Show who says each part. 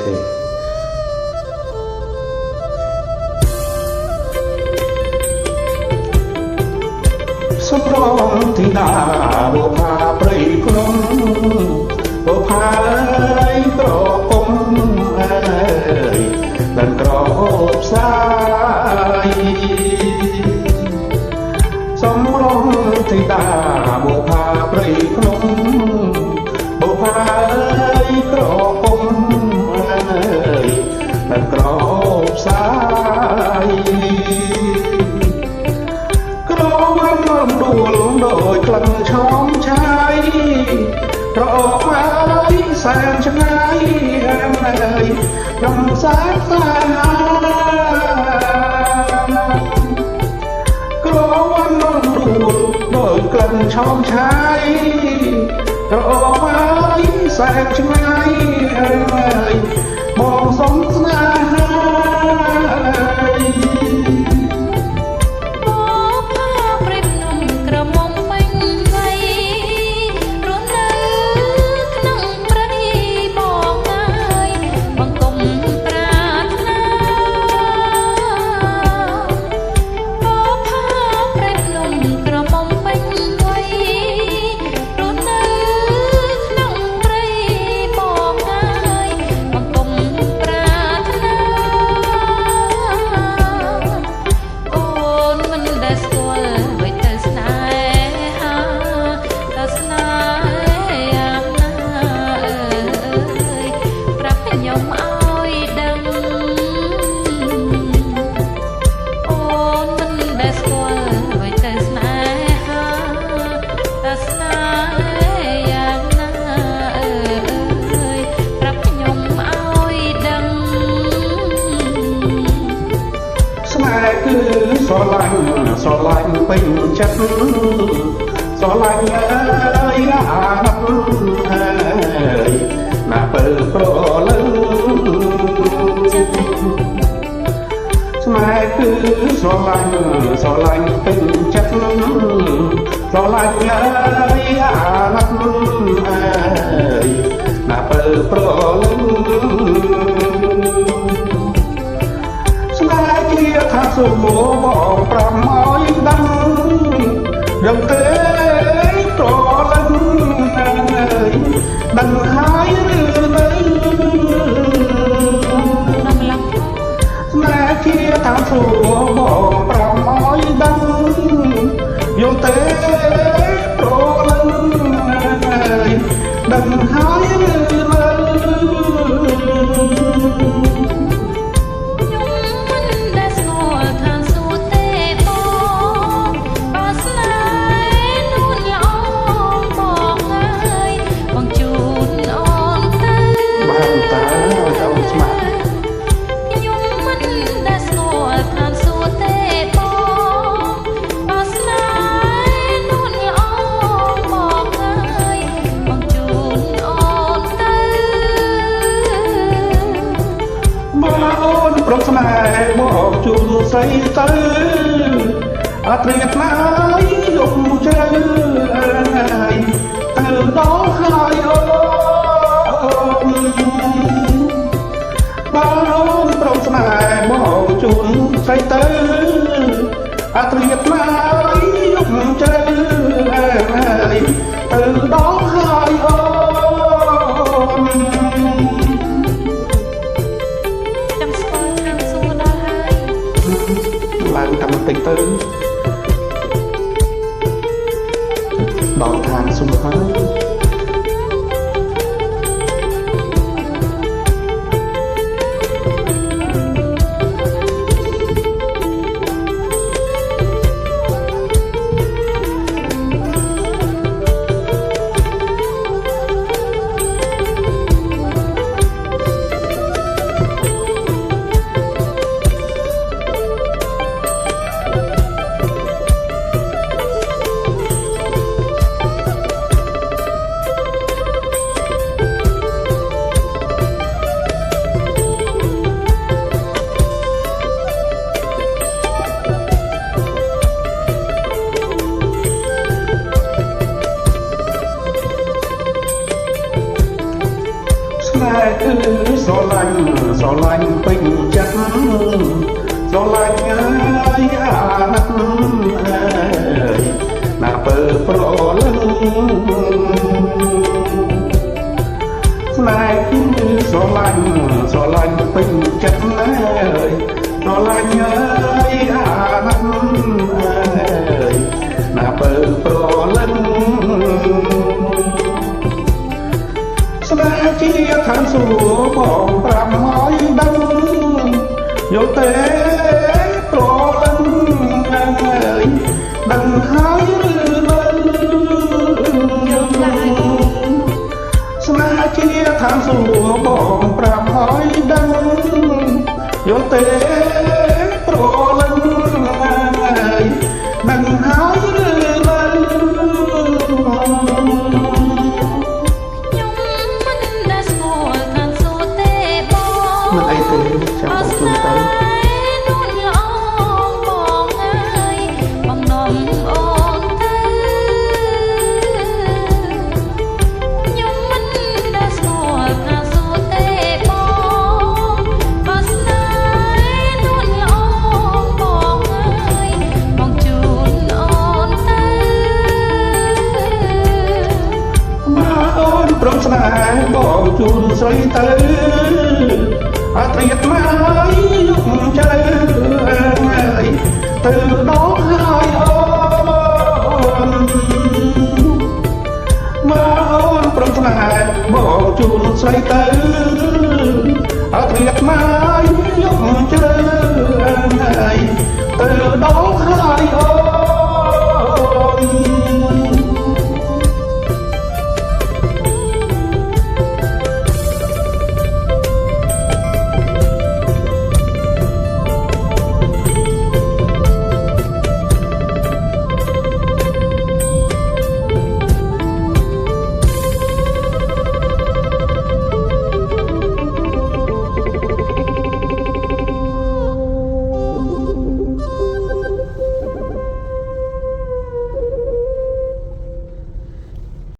Speaker 1: ទេសម្រងធីតាបុផាព្រៃភ្នំបុផាអើយក្រគុំអើយដល់ក្រអូបផ្សាយសម្រងធីតាបុផាព្រៃភ្នំបុផាអើយក្រគុំអើយដល់ក្រអូបផ្សាយដួលដោយក្លិនឆោមឆាយក្រអូបហើយសែនឆ្ងាយហើយដំសាសាក្រអូបដួលដោយក្លិនឆោមឆាយក្រអូបហើយសែនឆ្ងាយហើយបងសុំស្នេហាស្រឡាញ់ពេញចិត្តស្រឡាញ់អើយអាណិតអើយណាពើប្រលឹងស្នេហ៍គឺស្រឡាញ់ពេញចិត្តស្រឡាញ់អើយអាណិតអើយណាពើប្រលឹងថាសុំបងប្រមឲ្យដឹងយ៉ាងទេត្រលឹងដឹងហើយឬនៅស្នេហ៍ជាថាសុំបងប្រមឲ្យដឹងយ៉ាងទេត្រលឹងដឹងហើយឬនៅប្រកស្នេហ៍មកជួបស្រីទៅអត់រៀបណាយយប់ជ្រៅទៅដល់ហើយអូនបងប្រកស្នេហ៍មកជួបស្រីទៅអត់រៀបណាយយប់ជ្រៅទៅដល់ហើយអូនឡើងតាមបន្តិចទៅដល់ឋានសុំហើយ ស្រឡាញ់ពេញចិត្តស្រឡាញ់អើយអាណិតអើយណាពើប្រលឹងស្នេហ៍គឺស្រឡាញ់ពេញចិត្តអើយស្រឡាញ់អើយអាណិតអើយណាពើប្រលឹងស្នេហ៍ជាឋានសួគ៌បងប្រាប់ឲ្យដឹងយល់ទេប្រលឹងអើយដឹងហើយឬមិនយល់ទេស្នេហ៍ជាឋានសួគ៌បងប្រាប់ឲ្យដឹងយល់ទេប្រលឹងអើយដឹងហើយឬមិនមិនអីទេចាំបងជូនទៅព្រមស្នេហ៍បងជូនស្រីទៅអត់ត្រៀតមកយកជើងទៅដល់ហើយអូនមកអូនព្រមស្នេហ៍បងជូនស្រីទៅអត់ត្រៀតមកយកជើងទៅដល់ហើយអូ